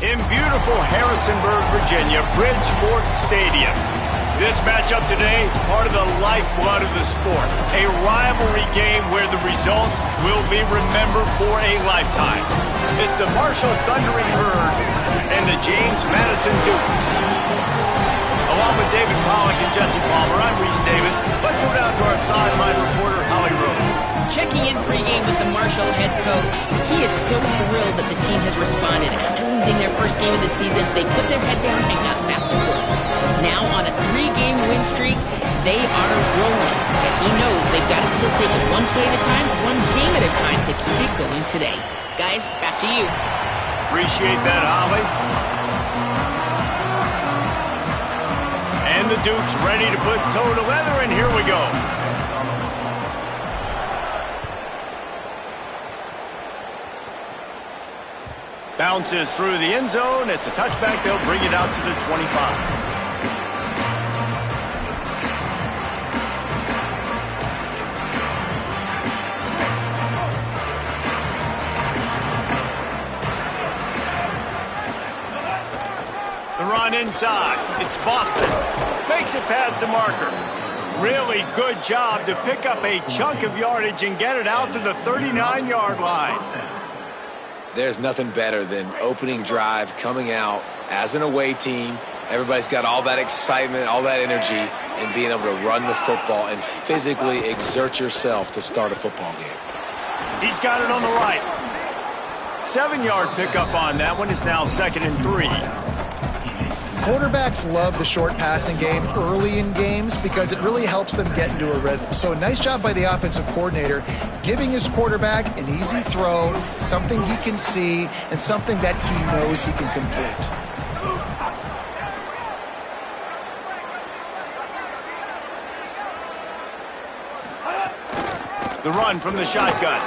in beautiful Harrisonburg, Virginia, Bridgeport Stadium. This matchup today, part of the lifeblood of the sport. A rivalry game where the results will be remembered for a lifetime. It's the Marshall Thundering Herd and the James Madison Dukes. Along with David Pollack and Jesse Palmer, I'm Reese Davis. Let's go down to our sideline reporter, Holly Rowe. Checking in pregame with the Marshall head coach. He is so thrilled that the team has responded. After losing their first game of the season, they put their head down and got back to work. Now on a 3-game win streak, they are rolling. And he knows they've got to still take it one play at a time, one game at a time to keep it going today. Guys, back to you. Appreciate that, Holly. And the Dukes ready to put toe to leather, and here we go. Bounces through the end zone. It's a touchback. They'll bring it out to the 25. The run inside. It's Boston. Makes it past the marker. Really good job to pick up a chunk of yardage and get it out to the 39-yard line. There's nothing better than opening drive, coming out as an away team. Everybody's got all that excitement, all that energy, and being able to run the football and physically exert yourself to start a football game. He's got it on the right. 7-yard pickup on that one. Is now 2nd and 3. Quarterbacks love the short passing game early in games because it really helps them get into a rhythm. So nice job by the offensive coordinator giving his quarterback an easy throw, something he can see, and something that he knows he can complete. The run from the shotgun.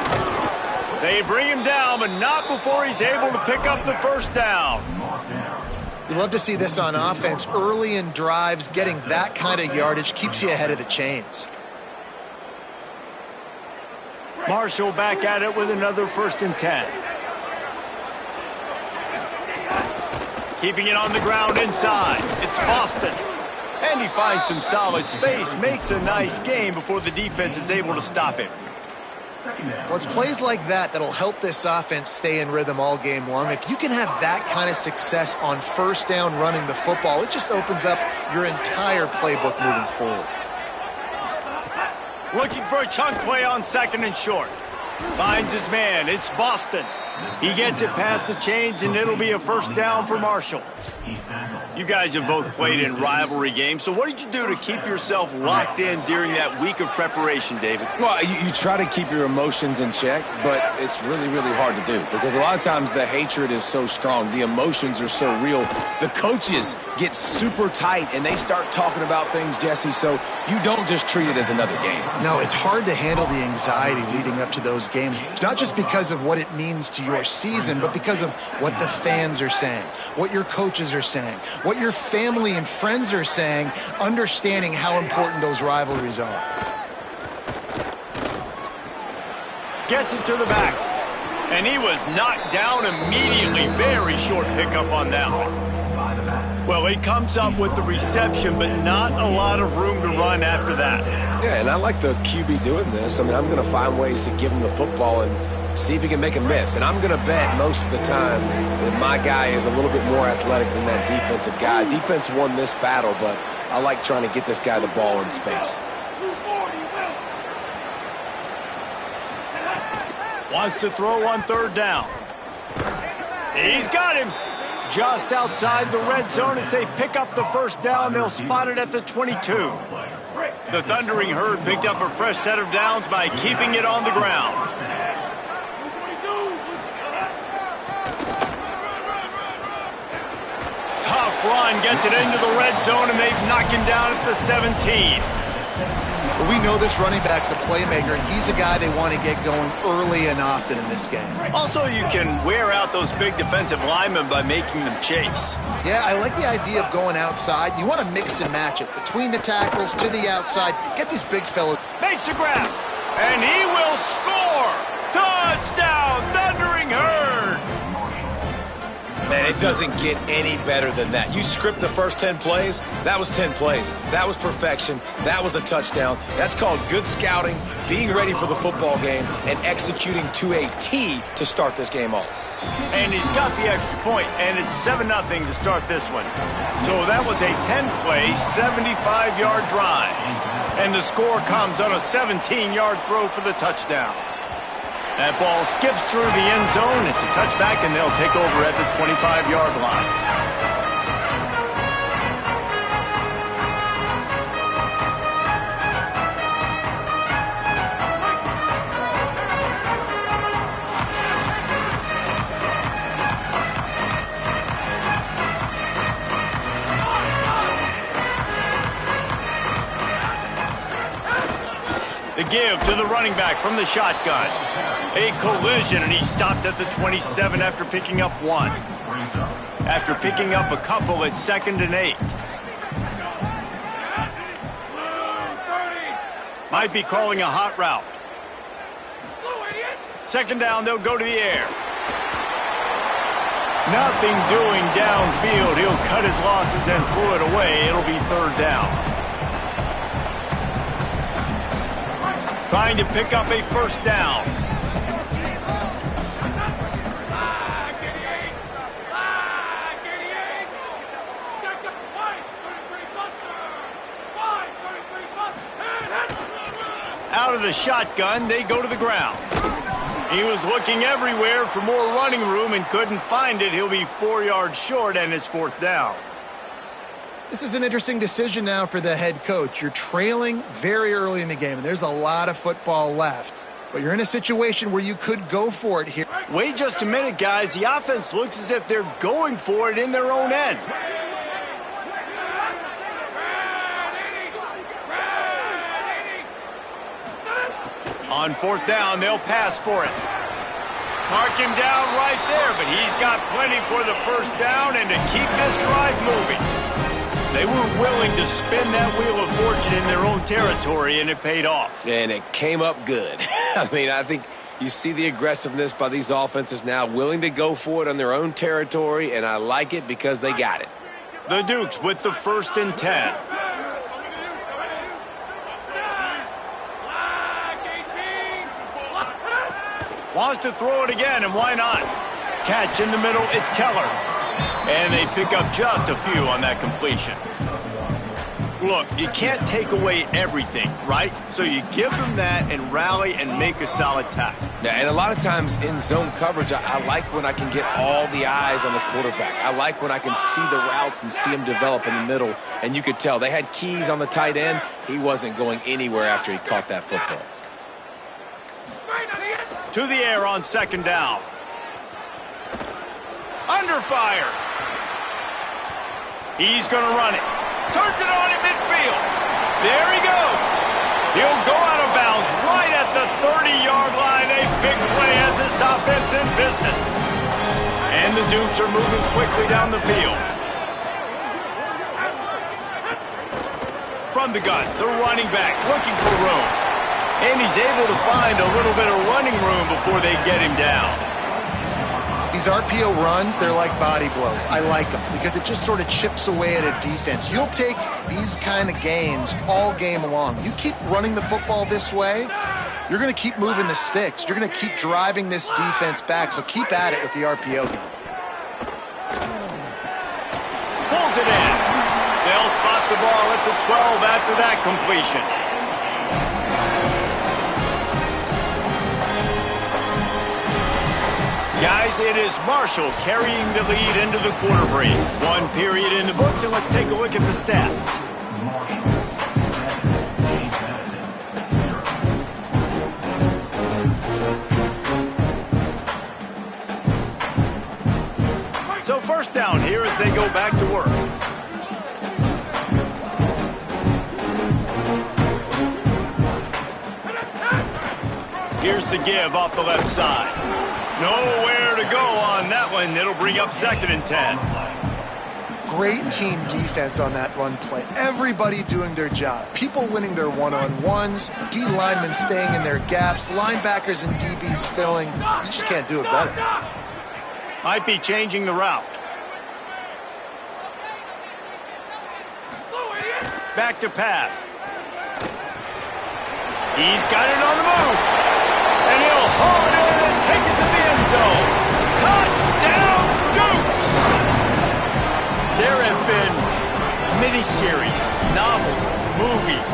They bring him down, but not before he's able to pick up the first down. You love to see this on offense. Early in drives, getting that kind of yardage keeps you ahead of the chains. Marshall back at it with another 1st and 10. Keeping it on the ground inside. It's Boston. And he finds some solid space, makes a nice game before the defense is able to stop him. Well, it's plays like that that'll help this offense stay in rhythm all game long. If you can have that kind of success on 1st down running the football, it just opens up your entire playbook moving forward. Looking for a chunk play on 2nd and short. Finds his man. It's Boston. He gets it past the chains, and it'll be a 1st down for Marshall. You guys have both played in rivalry games, so what did you do to keep yourself locked in during that week of preparation, David? Well, you try to keep your emotions in check, but it's really, really hard to do because a lot of times the hatred is so strong. The emotions are so real. The coaches get super tight, and they start talking about things, Jesse, so you don't just treat it as another game. No, it's hard to handle the anxiety leading up to those games, not just because of what it means to your season, but because of what the fans are saying, what your coaches are saying, what your family and friends are saying, understanding how important those rivalries are. Gets it to the back. And he was knocked down immediately. Very short pickup on that one. Well, he comes up with the reception, but not a lot of room to run after that. Yeah, and I like the QB doing this. I mean, I'm going to find ways to give him the football and see if he can make a miss. And I'm going to bet most of the time that my guy is a little bit more athletic than that defensive guy. Defense won this battle, but I like trying to get this guy the ball in space. Wants to throw on 3rd down. He's got him. Just outside the red zone as they pick up the 1st down. They'll spot it at the 22. The Thundering Herd picked up a fresh set of downs by keeping it on the ground. Tough run, gets it into the red zone, and they've knocked him down at the 17. But we know this running back's a playmaker, and he's a guy they want to get going early and often in this game. Also, you can wear out those big defensive linemen by making them chase. Yeah, I like the idea of going outside. You want to mix and match it between the tackles to the outside. Get these big fellas. Makes a grab, and he will score. Touchdown, Thundering Herd. Man, It doesn't get any better than that. You script the first 10 plays, that was 10 plays. That was perfection. That was a touchdown. That's called good scouting, being ready for the football game, and executing to a T to start this game off. And he's got the extra point, and it's 7-0 to start this one. So that was a 10-play, 75-yard drive. And the score comes on a 17-yard throw for the touchdown. That ball skips through the end zone. It's a touchback, and they'll take over at the 25-yard line. The give to the running back from the shotgun. A collision, and he stopped at the 27 after picking up 1. After picking up a couple, it's 2nd and 8. Might be calling a hot route. 2nd down, they'll go to the air. Nothing doing downfield. He'll cut his losses and pull it away. It'll be 3rd down. Trying to pick up a 1st down. Out of the shotgun, they go to the ground. He was looking everywhere for more running room and couldn't find it. He'll be 4 yards short, and it's 4th down. This is an interesting decision now for the head coach. You're trailing very early in the game, and there's a lot of football left. But you're in a situation where you could go for it here. Wait just a minute, guys. The offense looks as if they're going for it in their own end. On 4th down, they'll pass for it. Mark him down right there, but he's got plenty for the 1st down and to keep this drive moving. They were willing to spin that wheel of fortune in their own territory, and it paid off. And it came up good. I mean, I think you see the aggressiveness by these offenses now, willing to go for it on their own territory, and I like it because they got it. The Dukes with the 1st and 10. Wants to throw it again, and why not? Catch in the middle, it's Keller. And they pick up just a few on that completion. Look, you can't take away everything, right? So you give them that and rally and make a solid tackle. Yeah, and a lot of times in zone coverage, I like when I can get all the eyes on the quarterback. I like when I can see the routes and see them develop in the middle. And you could tell they had keys on the tight end. He wasn't going anywhere after he caught that football. To the air on 2nd down. Under fire. He's going to run it. Turns it on at midfield. There he goes. He'll go out of bounds right at the 30-yard line. A big play as this offense in business. And the Dukes are moving quickly down the field. From the gun, the running back looking for room. And he's able to find a little bit of running room before they get him down. These RPO runs, they're like body blows. I like them because it just sort of chips away at a defense. You'll take these kind of gains all game long. You keep running the football this way, you're going to keep moving the sticks. You're going to keep driving this defense back, so keep at it with the RPO game. Pulls it in. They'll spot the ball at the 12 after that completion. Guys, it is Marshall carrying the lead into the quarter break. 1 period in the books, and let's take a look at the stats. So 1st down here as they go back to work. Here's the give off the left side. Nowhere to go on that one. It'll bring up 2nd and 10. Great team defense on that run play. Everybody doing their job. People winning their one-on-ones, D linemen staying in their gaps, linebackers and DBs filling. You just can't do it better. Might be changing the route. back to pass. He's got it on the move. And he'll haul it in and take it to the end zone. Touchdown, Dukes! There have been miniseries, novels, movies,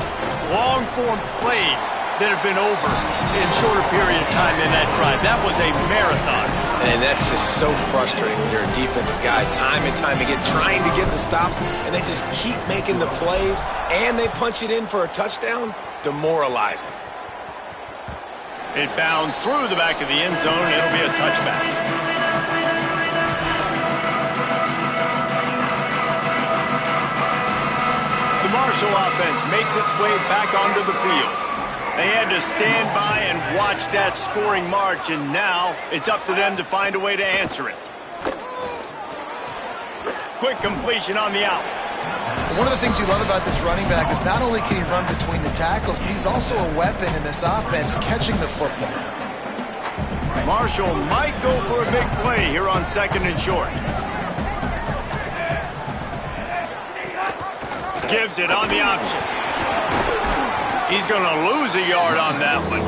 long-form plays that have been over in shorter period of time than that drive. That was a marathon. And that's just so frustrating when you're a defensive guy, time and time again, trying to get the stops, and they just keep making the plays, and they punch it in for a touchdown. Demoralizing. It bounds through the back of the end zone, and it'll be a touchback. The Marshall offense makes its way back onto the field. They had to stand by and watch that scoring march, and now it's up to them to find a way to answer it. Quick completion on the out. One of the things you love about this running back is not only can he run between the tackles, but he's also a weapon in this offense, catching the football. Marshall might go for a big play here on 2nd and short. Gives it on the option. He's going to lose a yard on that one.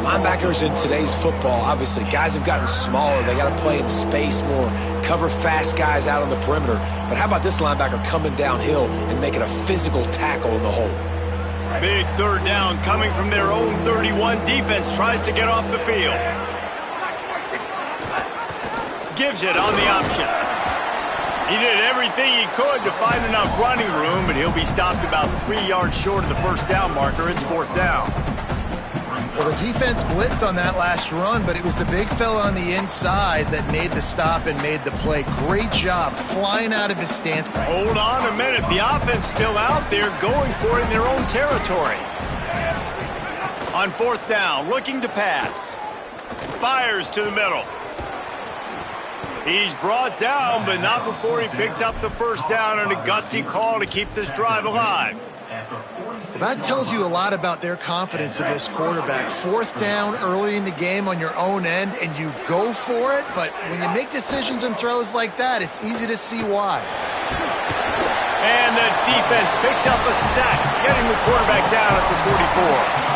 Linebackers in today's football, obviously, guys have gotten smaller. They got to play in space more, cover fast guys out on the perimeter. But how about this linebacker coming downhill and making a physical tackle in the hole? Big third down coming from their own 31. Defense tries to get off the field. Gives it on the option. He did everything he could to find enough running room, but he'll be stopped about 3 yards short of the first down marker. It's 4th down. Well, the defense blitzed on that last run, but it was the big fella on the inside that made the stop and made the play. Great job flying out of his stance. Hold on a minute. The offense still out there going for it in their own territory. On 4th down, looking to pass. Fires to the middle. He's brought down, but not before he picks up the first down and a gutsy call to keep this drive alive. That tells you a lot about their confidence in this quarterback. 4th down early in the game on your own end, and you go for it, but when you make decisions and throws like that, it's easy to see why. And the defense picks up a sack, getting the quarterback down at the 44.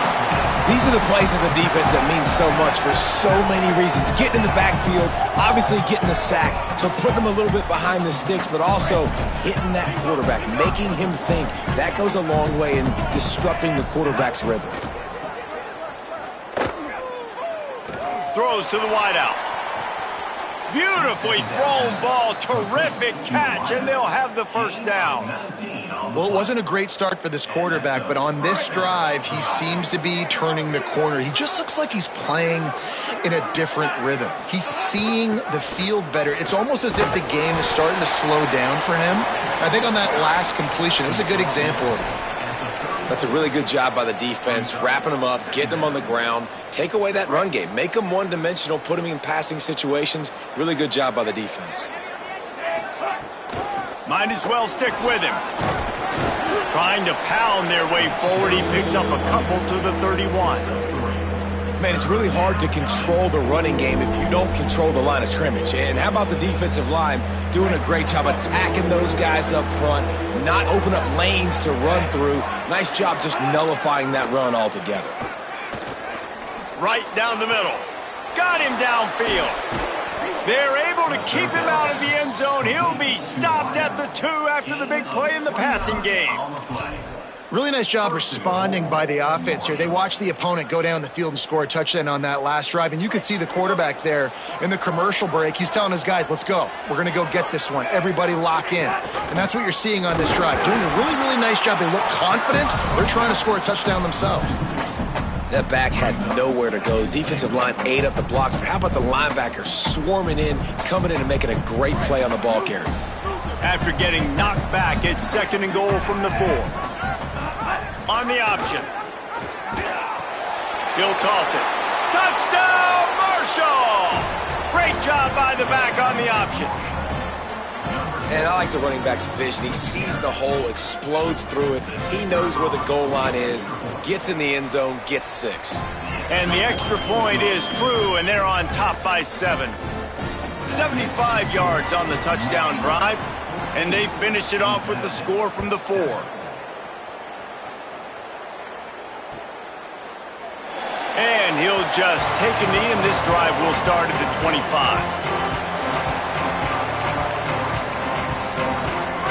These are the plays as a defense that mean so much for so many reasons. Getting in the backfield, obviously getting the sack, so putting him a little bit behind the sticks, but also hitting that quarterback, making him think. That goes a long way in disrupting the quarterback's rhythm. Throws to the wideout. Beautifully thrown ball, terrific catch, and they'll have the first down. Well, it wasn't a great start for this quarterback, but on this drive, he seems to be turning the corner. He just looks like he's playing in a different rhythm. He's seeing the field better. It's almost as if the game is starting to slow down for him. I think on that last completion, it was a good example of it. That's a really good job by the defense, wrapping them up, getting them on the ground. Take away that run game. Make them one-dimensional, put them in passing situations. Really good job by the defense. Might as well stick with him. Trying to pound their way forward. He picks up a couple to the 31. Man, it's really hard to control the running game if you don't control the line of scrimmage. And how about the defensive line doing a great job attacking those guys up front, not open up lanes to run through. Nice job just nullifying that run altogether. Right down the middle. Got him downfield. They're able to keep him out of the end zone. He'll be stopped at the 2 after the big play in the passing game. Really nice job responding by the offense here. They watched the opponent go down the field and score a touchdown on that last drive, and you could see the quarterback there in the commercial break. He's telling his guys, let's go. We're going to go get this one. Everybody lock in. And that's what you're seeing on this drive. Doing a really, really nice job. They look confident. They're trying to score a touchdown themselves. That back had nowhere to go. The defensive line ate up the blocks, but how about the linebackers swarming in, coming in and making a great play on the ball carrier? After getting knocked back, it's 2nd and goal from the 4. On the option. He'll toss it. Touchdown, Marshall! Great job by the back on the option. And I like the running back's vision. He sees the hole, explodes through it. He knows where the goal line is, gets in the end zone, gets 6. And the extra point is true, and they're on top by 7. 75 yards on the touchdown drive, and they finished it off with the score from the 4. And he'll just take a knee, and this drive will start at the 25.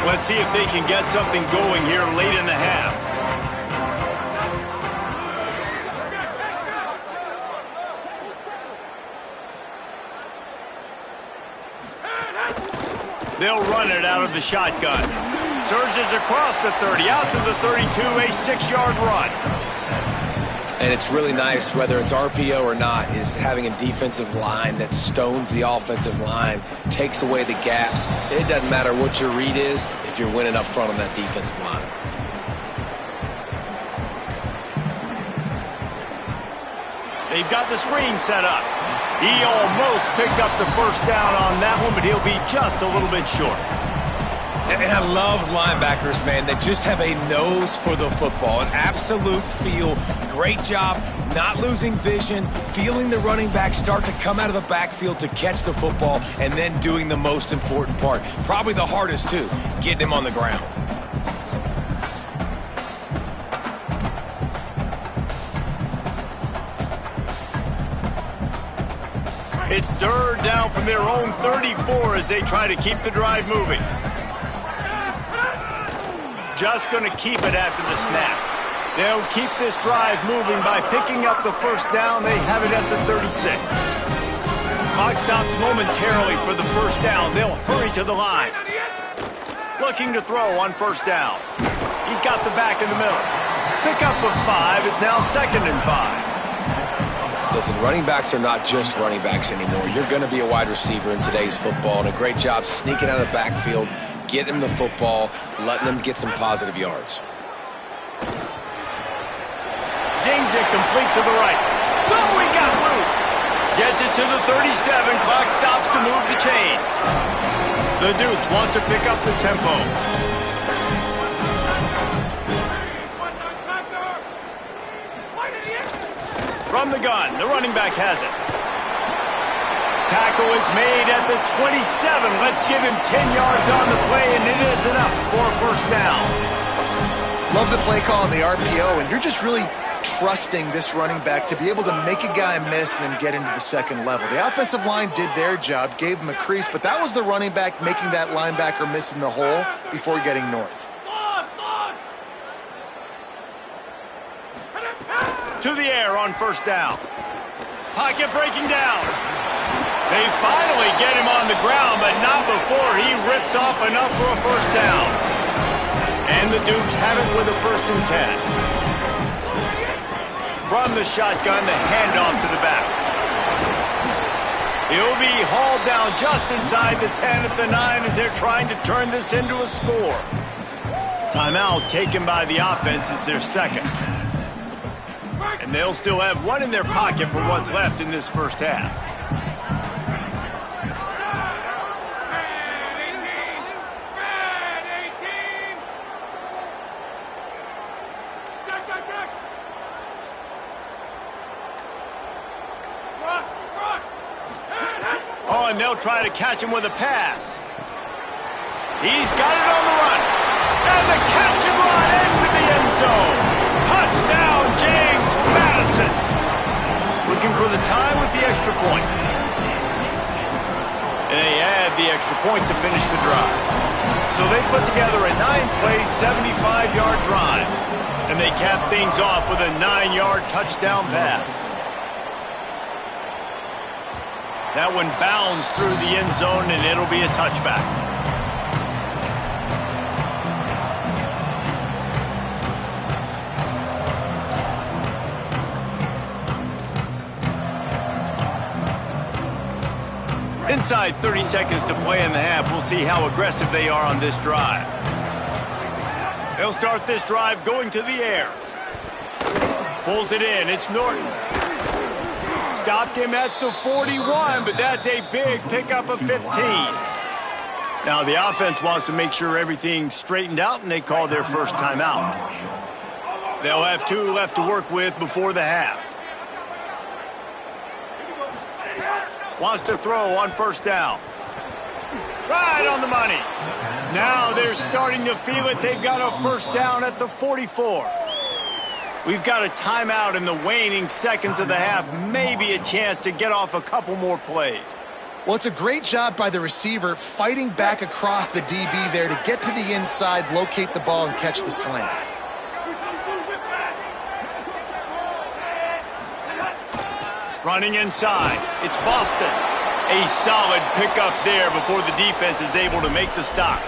Let's see if they can get something going here late in the half. They'll run it out of the shotgun. Surges across the 30, out to the 32, a 6-yard run. And it's really nice, whether it's RPO or not, is having a defensive line that stones the offensive line, takes away the gaps. It doesn't matter what your read is if you're winning up front on that defensive line. They've got the screen set up. He almost picked up the first down on that one, but he'll be just a little bit short. And I love linebackers, man, that just have a nose for the football, an absolute feel. Great job not losing vision, feeling the running back start to come out of the backfield to catch the football, and then doing the most important part. Probably the hardest, too, getting him on the ground. It's third down from their own 34 as they try to keep the drive moving. Just going to keep it after the snap. They'll keep this drive moving by picking up the first down. They have it at the 36. Clock stops momentarily for the first down. They'll hurry to the line. Looking to throw on first down. He's got the back in the middle. Pick up of 5. It's now 2nd and 5. Listen, running backs are not just running backs anymore. You're going to be a wide receiver in today's football, and a great job sneaking out of the backfield, getting them the football, letting them get some positive yards. Zings it complete to the right. Oh, he got loose. Gets it to the 37. Clock stops to move the chains. The Dukes want to pick up the tempo. From the gun, the running back has it. Tackle is made at the 27. Let's give him 10 yards on the play, and it is enough for a first down. Love the play call on the RPO, and you're just really trusting this running back to be able to make a guy miss and then get into the second level. The offensive line did their job, gave him a crease, but that was the running back making that linebacker miss in the hole before getting north. To the air on first down. Pocket breaking down. They finally get him on the ground, but not before he rips off enough for a first down. And the Dukes have it with a 1st and 10. From the shotgun, the handoff to the back. He'll be hauled down just inside the 10 at the 9 as they're trying to turn this into a score. Timeout taken by the offense. It's their 2nd. And they'll still have one in their pocket for what's left in this first half. Oh, and they'll try to catch him with a pass. He's got it on the run. And the catch and run into the end zone. Touchdown, James Madison. Looking for the tie with the extra point. And they add the extra point to finish the drive. So they put together a 9-play, 75-yard drive. And they cap things off with a 9-yard touchdown pass. That one bounds through the end zone, and it'll be a touchback. Inside 30 seconds to play in the half. We'll see how aggressive they are on this drive. They'll start this drive going to the air. Pulls it in. It's Norton. Stopped him at the 41, but that's a big pickup of 15. Now the offense wants to make sure everything's straightened out, and they call their first timeout. They'll have 2 left to work with before the half. Wants to throw on first down. Right on the money. Now they're starting to feel it. They've got a first down at the 44. We've got a timeout in the waning seconds of the half. Maybe a chance to get off a couple more plays. Well, it's a great job by the receiver fighting back across the DB there to get to the inside, locate the ball, and catch the slant. Running inside, it's Boston. A solid pickup there before the defense is able to make the stop.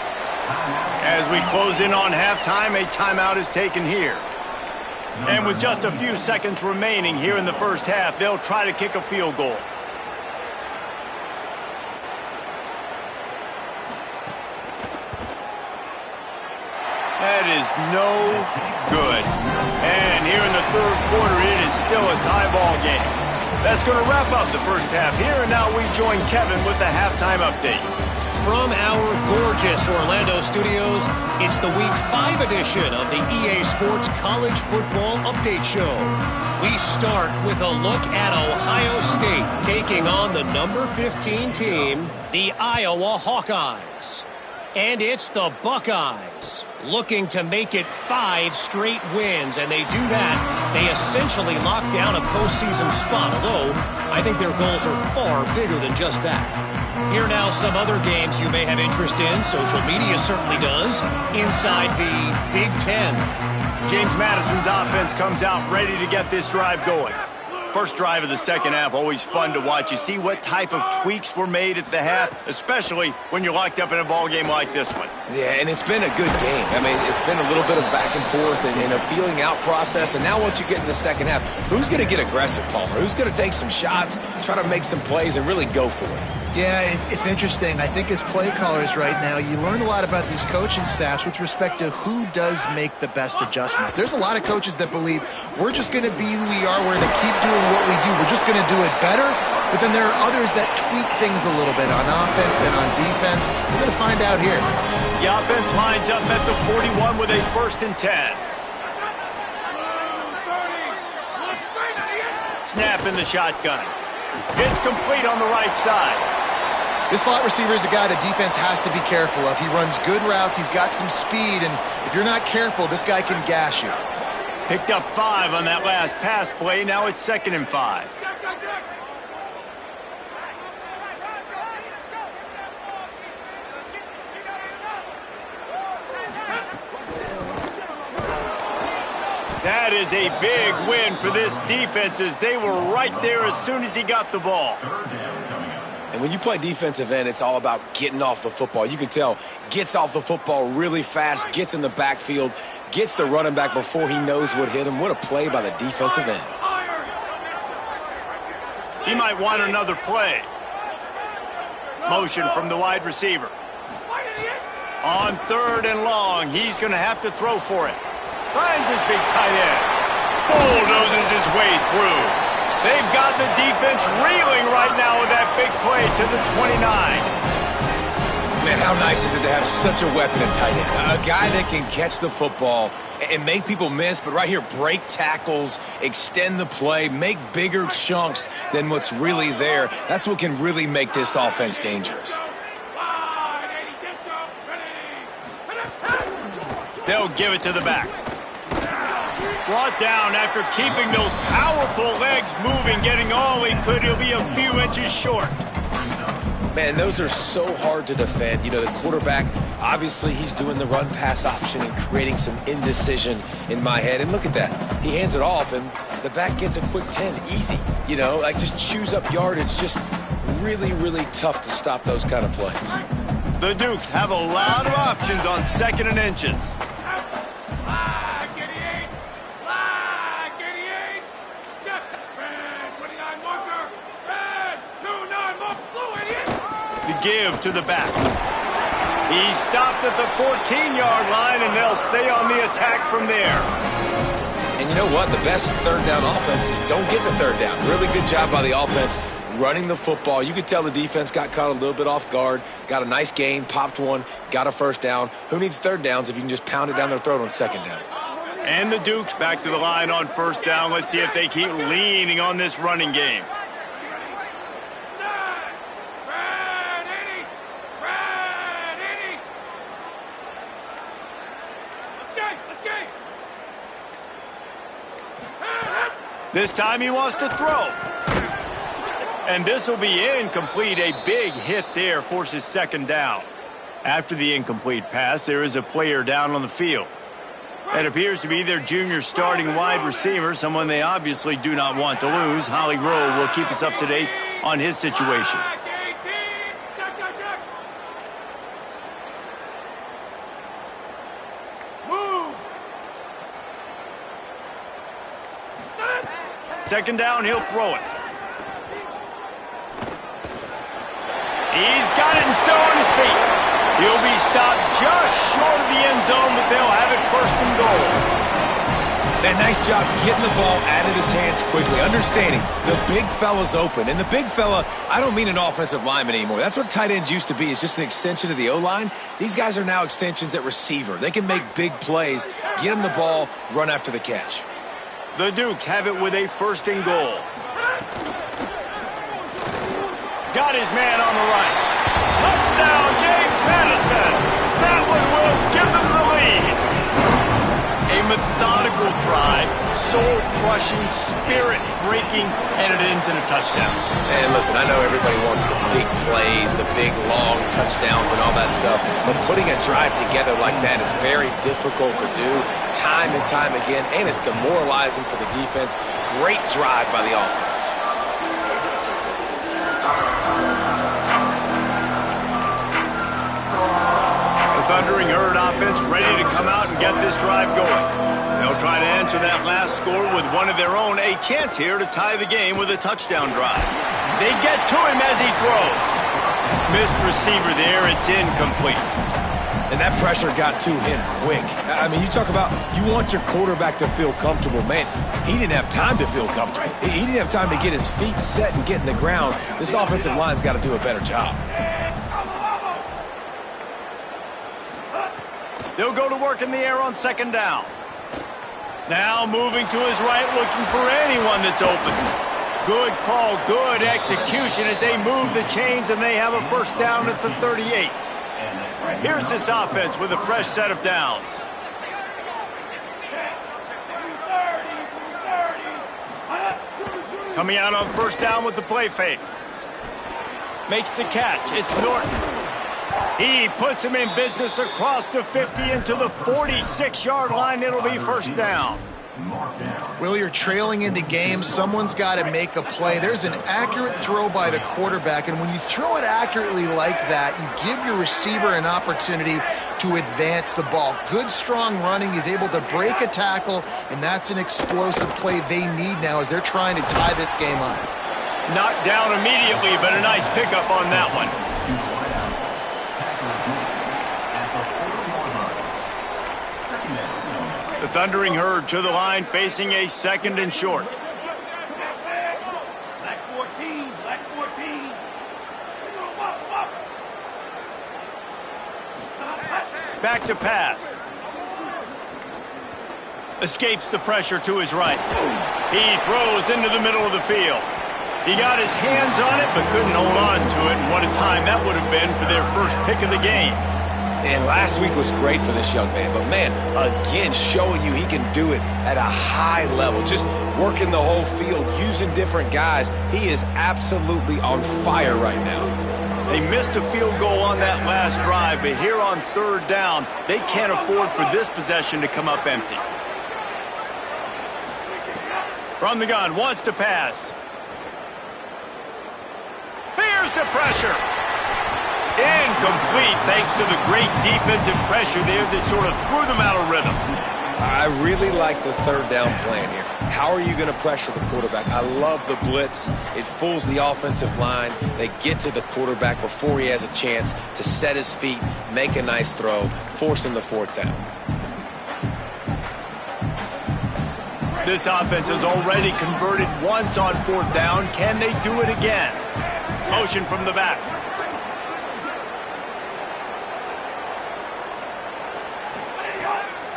As we close in on halftime, a timeout is taken here. And with just a few seconds remaining here in the first half, they'll try to kick a field goal. That is no good. And here in the third quarter, it is still a tie ball game. That's going to wrap up the first half here, and now we join Kevin with the halftime update. From our gorgeous Orlando studios, it's the Week 5 edition of the EA Sports College Football Update Show. We start with a look at Ohio State taking on the number 15 team, the Iowa Hawkeyes. And it's the Buckeyes looking to make it 5 straight wins, and they do that. They essentially lock down a postseason spot, although I think their goals are far bigger than just that. Here now some other games you may have interest in. Social media certainly does. Inside the Big Ten. James Madison's offense comes out ready to get this drive going. First drive of the second half, always fun to watch. You see what type of tweaks were made at the half, especially when you're locked up in a ball game like this one. Yeah, and it's been a good game. I mean, it's been a little bit of back and forth and a feeling out process. And now once you get in the second half, who's going to get aggressive, Palmer? Who's going to take some shots, try to make some plays, and really go for it? Yeah, it's interesting. I think as play callers right now, you learn a lot about these coaching staffs with respect to who does make the best adjustments. There's a lot of coaches that believe we're just going to be who we are. We're going to keep doing what we do. We're just going to do it better. But then there are others that tweak things a little bit on offense and on defense. We're going to find out here. The offense lines up at the 41 with a 1st and 10. Snap in the shotgun. It's complete on the right side. This slot receiver is a guy the defense has to be careful of. He runs good routes. He's got some speed. And if you're not careful, this guy can gash you. Picked up 5 on that last pass play. Now it's 2nd and 5. That is a big win for this defense as they were right there as soon as he got the ball. And when you play defensive end, it's all about getting off the football. You can tell, gets off the football really fast, gets in the backfield, gets the running back before he knows what hit him. What a play by the defensive end. He might want another play. Motion from the wide receiver. On 3rd and long, he's going to have to throw for it. Finds his big tight end. Bulldozes his way through. They've got the defense reeling right now with that big play to the 29. Man, how nice is it to have such a weapon at tight end? A guy that can catch the football and make people miss, but right here, break tackles, extend the play, make bigger chunks than what's really there. That's what can really make this offense dangerous. They'll give it to the back. Brought down after keeping those powerful legs moving, getting all he could. He'll be a few inches short. Man, those are so hard to defend. You know, the quarterback, obviously he's doing the run-pass option and creating some indecision in my head. And look at that. He hands it off, and the back gets a quick 10. Easy. You know, like just chews up yardage. Just really, really tough to stop those kind of plays. The Dukes have a lot of options on 2nd and inches. Give to the back. He stopped at the 14-yard line, and they'll stay on the attack from there. And you know what? The best 3rd down offenses don't get the 3rd down. Really good job by the offense running the football. You could tell the defense got caught a little bit off guard, got a nice gain, popped one, got a 1st down. Who needs 3rd downs if you can just pound it down their throat on 2nd down? And the Dukes back to the line on 1st down. Let's see if they keep leaning on this running game. This time he wants to throw. And this will be incomplete. A big hit there forces second down. After the incomplete pass, there is a player down on the field. That appears to be their junior starting wide receiver, someone they obviously do not want to lose. Holly Rowe will keep us up to date on his situation. Second down, he'll throw it. He's got it and still on his feet. He'll be stopped just short of the end zone, but they'll have it first and goal. And nice job getting the ball out of his hands quickly, understanding the big fella's open. And the big fella, I don't mean an offensive lineman anymore. That's what tight ends used to be, is just an extension of the O-line. These guys are now extensions at receiver. They can make big plays, get him the ball, run after the catch. The Dukes have it with a first and goal. Got his man on the right. Touchdown, James Madison. That one will give them the lead. A methodical drive, soul-crushing, spirit-breaking, and it ends in a touchdown. And listen, I know everybody wants the big plays, the big, long touchdowns and all that stuff, but putting a drive together like that is very difficult to do time and time again, and it's demoralizing for the defense. Great drive by the offense. The Thundering Herd offense ready to come out and get this drive going. They'll try to answer that last score with one of their own. A chance here to tie the game with a touchdown drive. They get to him as he throws. Missed receiver there. It's incomplete. And that pressure got to him quick. I mean, you talk about you want your quarterback to feel comfortable. Man, he didn't have time to feel comfortable. He didn't have time to get his feet set and get in the ground. This offensive line's got to do a better job. They'll go to work in the air on second down. Now moving to his right, looking for anyone that's open. Good call, good execution as they move the chains, and they have a first down at the 38. Here's this offense with a fresh set of downs. Coming out on first down with the play fake. Makes the catch. It's Norton. He puts him in business across the 50 into the 46-yard line. It'll be first down. Will, you're trailing in the game. Someone's got to make a play. There's an accurate throw by the quarterback, and when you throw it accurately like that, you give your receiver an opportunity to advance the ball. Good, strong running. He's able to break a tackle, and that's an explosive play they need now as they're trying to tie this game up. Knocked down immediately, but a nice pickup on that one. The Thundering Herd to the line, facing a second and short. Black 14, black 14. Back to pass. Escapes the pressure to his right. He throws into the middle of the field. He got his hands on it, but couldn't hold on to it. And what a time that would have been for their first pick of the game. And last week was great for this young man. But, man, again, showing you he can do it at a high level. Just working the whole field, using different guys. He is absolutely on fire right now. They missed a field goal on that last drive, but here on third down, they can't afford for this possession to come up empty. From the gun, wants to pass. Here's the pressure. Incomplete, thanks to the great defensive pressure there that sort of threw them out of rhythm. I really like the third down plan here. How are you going to pressure the quarterback? I love the blitz. It fools the offensive line. They get to the quarterback before he has a chance to set his feet, make a nice throw, forcing the fourth down. This offense has already converted once on fourth down. Can they do it again? Motion from the back.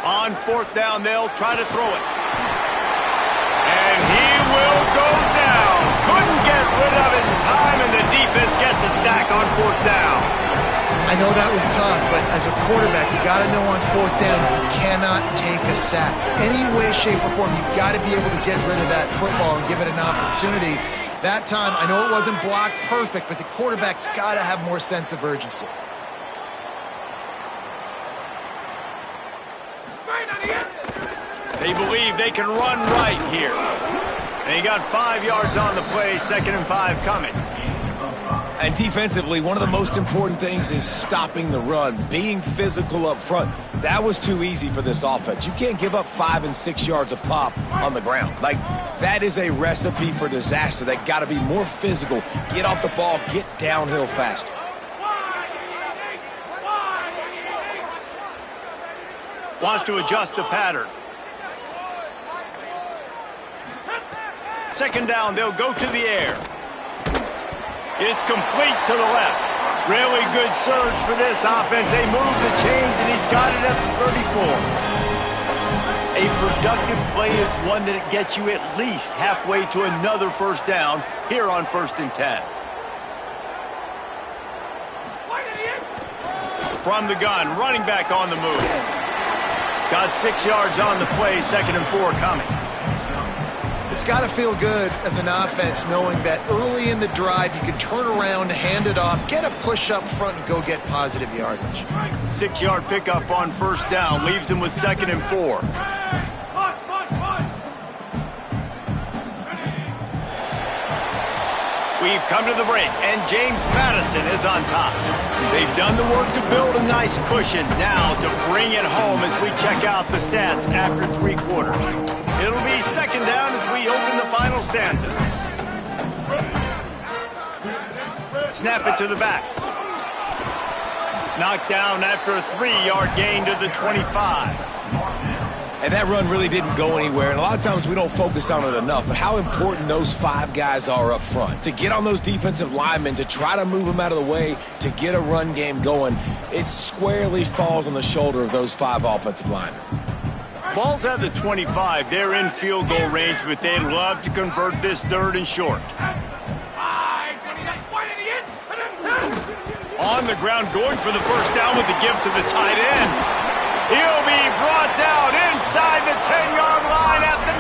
On fourth down, they'll try to throw it. And he will go down. Couldn't get rid of it in time, and the defense gets a sack on fourth down. I know that was tough, but as a quarterback, you got to know on fourth down, you cannot take a sack. Any way, shape, or form, you've got to be able to get rid of that football and give it an opportunity. That time, I know it wasn't blocked perfect, but the quarterback's got to have more sense of urgency. They believe they can run right here. They got 5 yards on the play, 2nd and 5 coming. And defensively, one of the most important things is stopping the run, being physical up front. That was too easy for this offense. You can't give up 5 and 6 yards a pop on the ground. Like, that is a recipe for disaster. They got to be more physical, get off the ball, get downhill faster. Wants to adjust the pattern. 2nd down, they'll go to the air. It's complete to the left. Really good surge for this offense. They move the chains, and he's got it at the 34. A productive play is one that gets you at least halfway to another first down here on 1st and 10. From the gun, running back on the move. Got 6 yards on the play, 2nd and 4 coming. It's got to feel good as an offense knowing that early in the drive you can turn around, hand it off, get a push up front, and go get positive yardage. 6-yard pickup on 1st down leaves them with 2nd and 4. We've come to the break, and James Madison is on top. They've done the work to build a nice cushion. Now to bring it home as we check out the stats after 3 quarters. It'll be 2nd down as we open the final stanza. Snap it to the back. Knocked down after a 3-yard gain to the 25. And that run really didn't go anywhere, and a lot of times we don't focus on it enough, but how important those 5 guys are up front. To get on those defensive linemen, to try to move them out of the way, to get a run game going, it squarely falls on the shoulder of those 5 offensive linemen. Ball's at the 25. They're in field goal range, but they'd love to convert this 3rd and short. On the ground, going for the first down with the give to the tight end. He'll be brought down inside the 10-yard line at the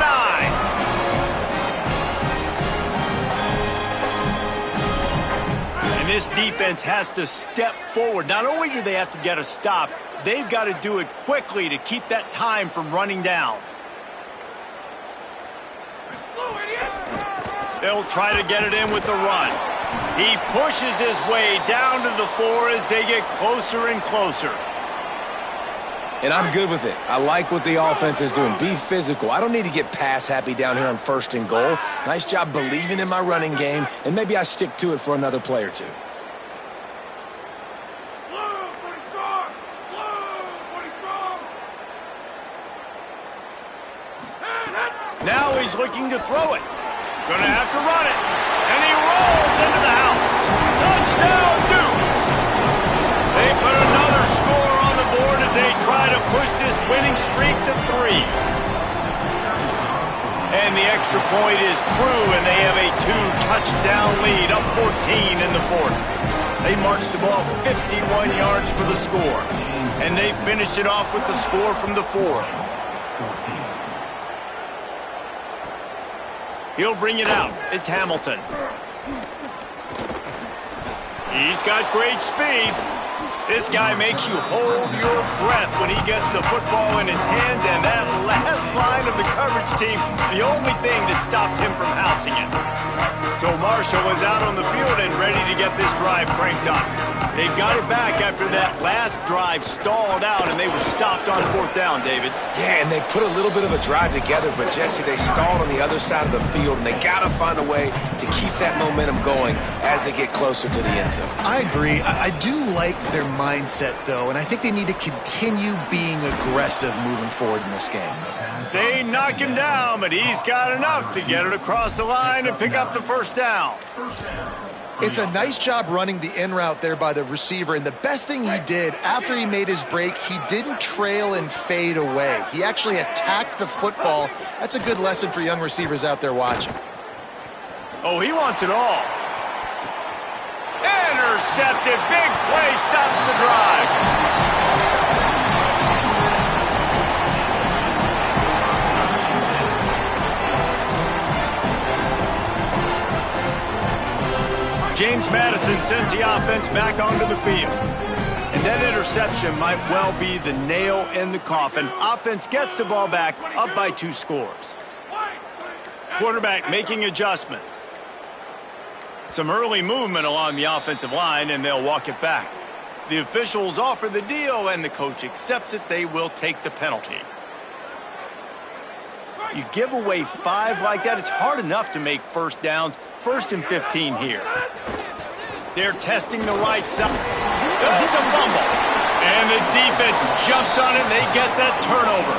9. And this defense has to step forward. Not only do they have to get a stop, they've got to do it quickly to keep that time from running down. They'll try to get it in with the run. He pushes his way down to the 4 as they get closer and closer. And I'm good with it. I like what the offense is doing. Be physical. I don't need to get pass happy down here on 1st and goal. Nice job believing in my running game, and maybe I stick to it for another play or 2. Now he's looking to throw it. Gonna have to run it. And he rolls into the house. Touchdown, Dukes! They put another score on the board as they try to push this winning streak to 3. And the extra point is true, and they have a 2-touchdown lead, up 14 in the 4th. They marched the ball 51 yards for the score. And they finish it off with the score from the 4. He'll bring it out. It's Hamilton. He's got great speed. This guy makes you hold your breath when he gets the football in his hands, and that last line of the coverage team, the only thing that stopped him from housing it. So Marshall is out on the field and ready to get this drive cranked up. They've got it back after that last drive stalled out, and they were stopped on 4th down, David. Yeah, and they put a little bit of a drive together, but, Jesse, they stalled on the other side of the field, and they got to find a way to keep that momentum going as they get closer to the end zone. I agree. I do like their mindset, though, and I think they need to continue being aggressive moving forward in this game. They knock him down, but he's got enough to get it across the line and pick up the first down. It's a nice job running the in route there by the receiver, and the best thing he did after he made his break, he didn't trail and fade away. He actually attacked the football. That's a good lesson for young receivers out there watching. Oh, he wants it all. intercepted. Big play stops the drive. James Madison sends the offense back onto the field. And that interception might well be the nail in the coffin. Offense gets the ball back, up by 2 scores. Quarterback making adjustments. Some early movement along the offensive line, and they'll walk it back. The officials offer the deal, and the coach accepts it. They will take the penalty. You give away 5 like that, it's hard enough to make first downs. 1st and 15 here. They're testing the right side. It's a fumble. And the defense jumps on it, and they get that turnover.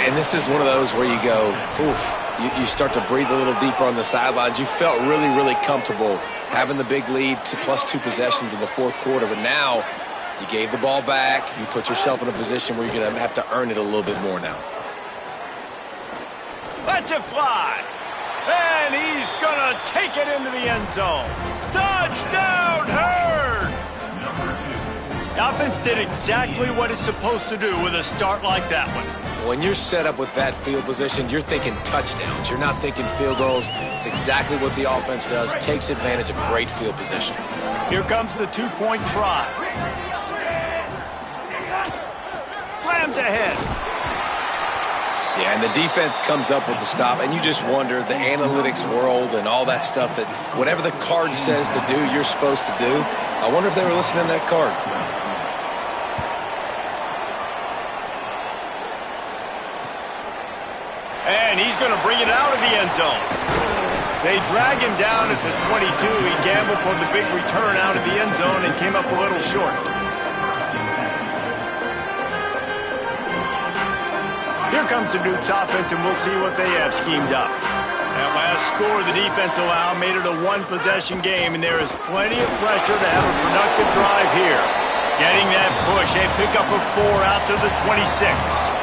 And this is one of those where you go, oof. You start to breathe a little deeper on the sidelines. You felt really, really comfortable having the big lead to +2 possessions in the 4th quarter. But now you gave the ball back. You put yourself in a position where you're going to have to earn it a little bit more now. Lets it fly. And he's going to take it into the end zone. Touchdown, Hurd! The offense did exactly what it's supposed to do with a start like that one. When you're set up with that field position, you're thinking touchdowns. You're not thinking field goals. It's exactly what the offense does. Takes advantage of great field position. Here comes the 2-point try. Slams ahead. Yeah, and the defense comes up with the stop, and you just wonder, the analytics world and all that stuff, that whatever the card says to do, you're supposed to do. I wonder if they were listening to that card. And he's going to bring it out of the end zone. They drag him down at the 22. He gambled for the big return out of the end zone and came up a little short. Here comes the Duke's offense, and we'll see what they have schemed up. That last score the defense allowed made it a 1-possession game, and there is plenty of pressure to have a productive drive here. Getting that push, they pick up a 4 out to the 26.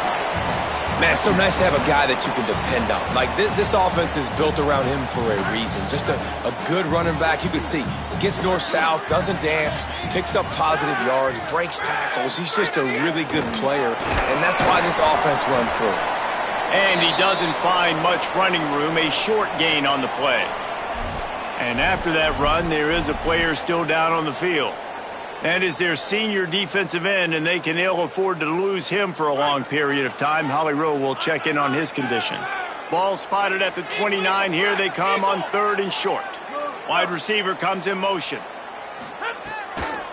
Man, it's so nice to have a guy that you can depend on. Like, this offense is built around him for a reason. Just a good running back. You can see, gets north-south, doesn't dance, picks up positive yards, breaks tackles. He's just a really good player, and that's why this offense runs through him. And he doesn't find much running room, a short gain on the play. And after that run, there is a player still down on the field. That is their senior defensive end, and they can ill afford to lose him for a long period of time. Holly Rowe will check in on his condition. Ball spotted at the 29. Here they come on 3rd and short. Wide receiver comes in motion.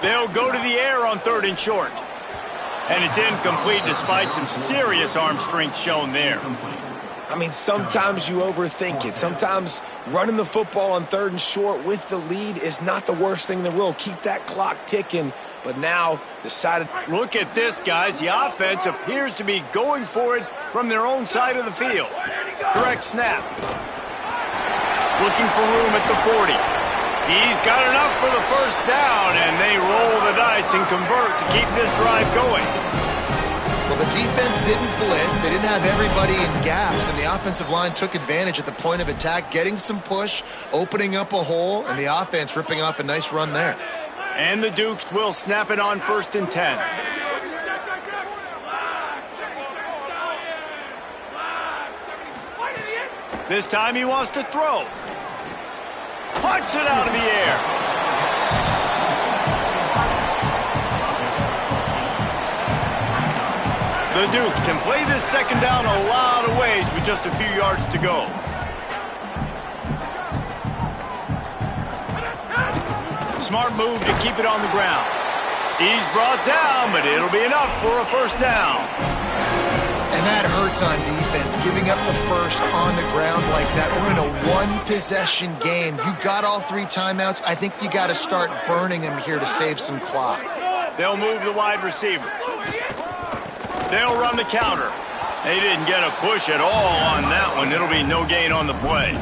They'll go to the air on 3rd and short. And it's incomplete despite some serious arm strength shown there. I mean, sometimes you overthink it. Sometimes running the football on 3rd and short with the lead is not the worst thing in the world. Keep that clock ticking. But now decided. Look at this, guys. The offense appears to be going for it from their own side of the field. Direct snap. Looking for room at the 40. He's got enough for the 1st down, and they roll the dice and convert to keep this drive going. Well, the defense didn't blitz. They didn't have everybody in gaps, and the offensive line took advantage at the point of attack, getting some push, opening up a hole, and the offense ripping off a nice run there. And the Dukes will snap it on 1st and 10. This time he wants to throw. Punts it out of the air. The Dukes can play this 2nd down a lot of ways with just a few yards to go. Smart move to keep it on the ground. He's brought down, but it'll be enough for a 1st down. And that hurts on defense, giving up the 1st on the ground like that. We're in a 1-possession game. You've got all 3 timeouts. I think you got to start burning them here to save some clock. They'll move the wide receiver. They'll run the counter. They didn't get a push at all on that one. It'll be no gain on the play.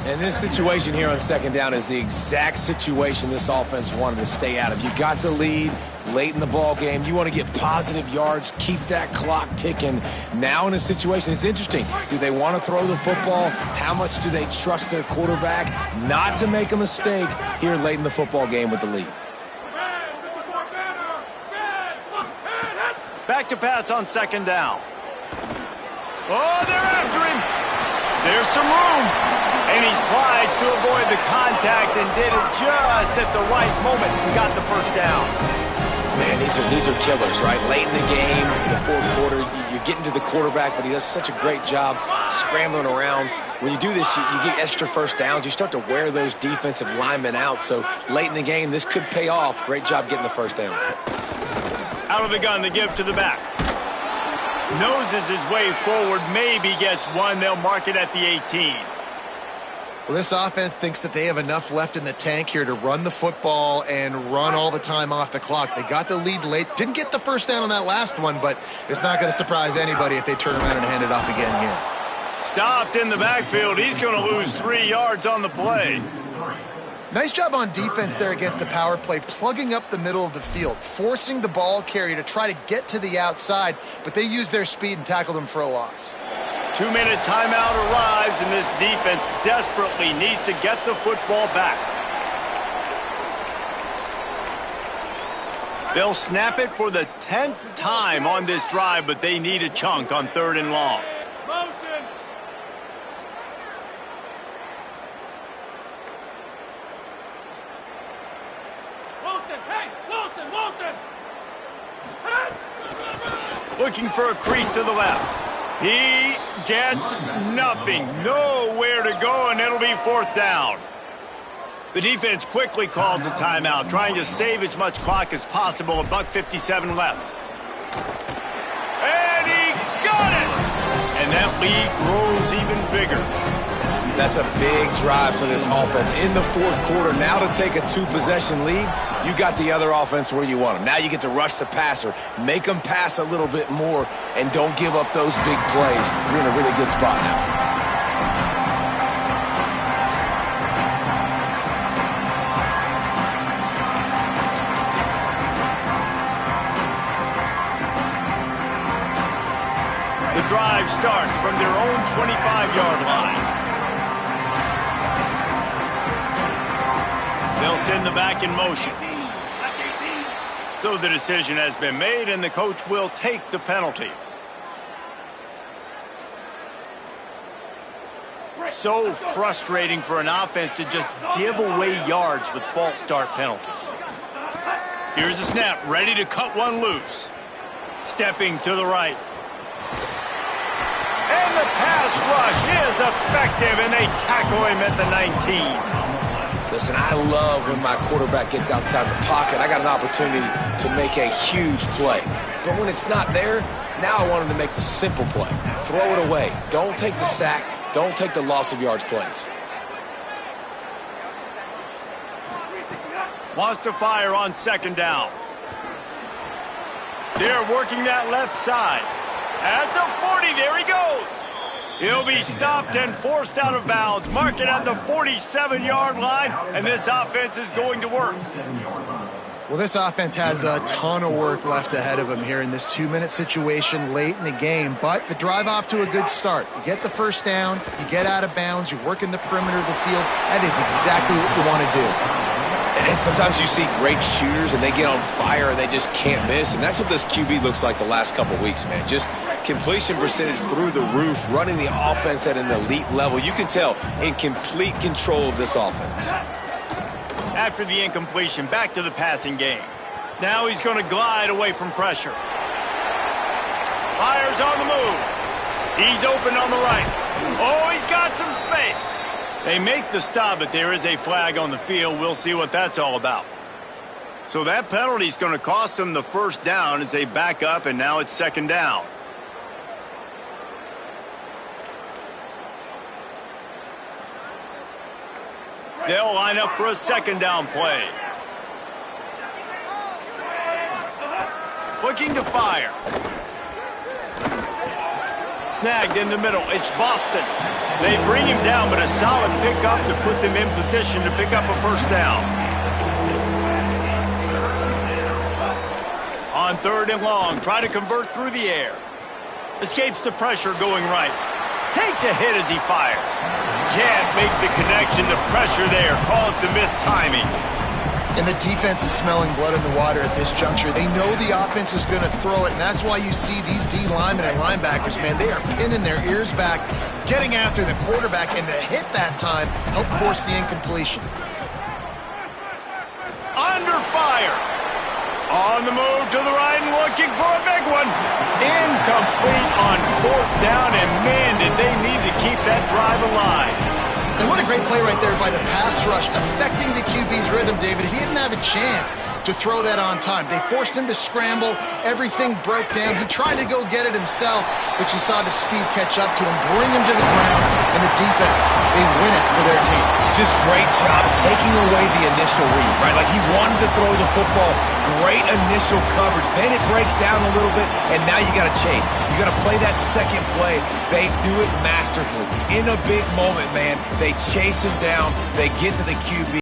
And this situation here on second down is the exact situation this offense wanted to stay out of. You got the lead late in the ball game. You want to get positive yards, keep that clock ticking. Now in a situation, it's interesting. Do they want to throw the football? How much do they trust their quarterback not to make a mistake here late in the football game with the lead? Back to pass on second down. Oh, they're after him. There's some room. And he slides to avoid the contact and did it just at the right moment and got the first down. Man, these are killers, right? Late in the game, in the fourth quarter, you're getting to the quarterback, but he does such a great job scrambling around. When you do this, you get extra first downs. You start to wear those defensive linemen out. So late in the game, this could pay off. Great job getting the first down. Out of the gun to give to the back. Noses his way forward, maybe gets one. They'll mark it at the 18. Well, this offense thinks that they have enough left in the tank here to run the football and run all the time off the clock. They got the lead late. Didn't get the first down on that last one, but it's not going to surprise anybody if they turn around and hand it off again here. Stopped in the backfield. He's going to lose 3 yards on the play. Nice job on defense there against the power play, plugging up the middle of the field, forcing the ball carrier to try to get to the outside, but they used their speed and tackled him for a loss. 2-minute timeout arrives, and this defense desperately needs to get the football back. They'll snap it for the 10th time on this drive, but they need a chunk on 3rd and long. Motion. Wilson, hey, Wilson, Wilson. Hey. Looking for a crease to the left. He gets nothing. Nowhere to go, and it'll be 4th down. The defense quickly calls a timeout, trying to save as much clock as possible. $1:57 left. And he got it! And that lead grows even bigger. That's a big drive for this offense. In the fourth quarter, now to take a 2-possession lead, you got the other offense where you want them. Now you get to rush the passer, make them pass a little bit more, and don't give up those big plays. You're in a really good spot now. The drive starts from their own 25-yard line. They'll send the back in motion. So the decision has been made, and the coach will take the penalty. So frustrating for an offense to just give away yards with false start penalties. Here's the snap, ready to cut one loose. Stepping to the right. And the pass rush is effective, and they tackle him at the 19. Listen, I love when my quarterback gets outside the pocket. I got an opportunity to make a huge play. But when it's not there, now I want him to make the simple play. Throw it away. Don't take the sack. Don't take the loss of yards plays. Wants to fire on second down. They're working that left side. At the 40, there he goes. He'll be stopped and forced out of bounds. Mark it at the 47-yard line, and this offense is going to work. Well, this offense has a ton of work left ahead of them here in this 2-minute situation late in the game, but the drive off to a good start. You get the first down, you get out of bounds, you work in the perimeter of the field. That is exactly what you want to do. And sometimes you see great shooters, and they get on fire, and they just can't miss. And that's what this QB looks like the last couple weeks, man. Just completion percentage through the roof, running the offense at an elite level. You can tell in complete control of this offense. After the incompletion, back to the passing game. Now he's going to glide away from pressure. Fires on the move. He's open on the right. Oh, he's got some space. They make the stop, but there is a flag on the field. We'll see what that's all about. So that penalty is going to cost them the first down as they back up, and now it's second down. They'll line up for a second down play. Looking to fire. snagged in the middle. It's Boston. They bring him down, but a solid pickup to put them in position to pick up a first down. On 3rd and long, try to convert through the air. Escapes the pressure going right. Takes a hit as he fires. Can't make the connection. The pressure there caused the missed timing. And the defense is smelling blood in the water at this juncture. They know the offense is going to throw it, and that's why you see these D linemen and linebackers, man, they are pinning their ears back, getting after the quarterback, and the hit that time helped force the incompletion. Under fire. On the move to the right and looking for a big one. Incomplete on 4th down, and man, did they need to keep that drive alive. And what a great play right there by the pass rush, affecting the QB's rhythm, David. He didn't have a chance to throw that on time. They forced him to scramble. Everything broke down. He tried to go get it himself, but you saw the speed catch up to him, bring him to the ground, and the defense, they win it for their team. Just great job taking away the initial read, right? Like he wanted to throw the football. Great initial coverage. Then it breaks down a little bit, and now you got to chase. You got to play that second play. They do it masterfully. In a big moment, man, they chase him down. They get to the QB.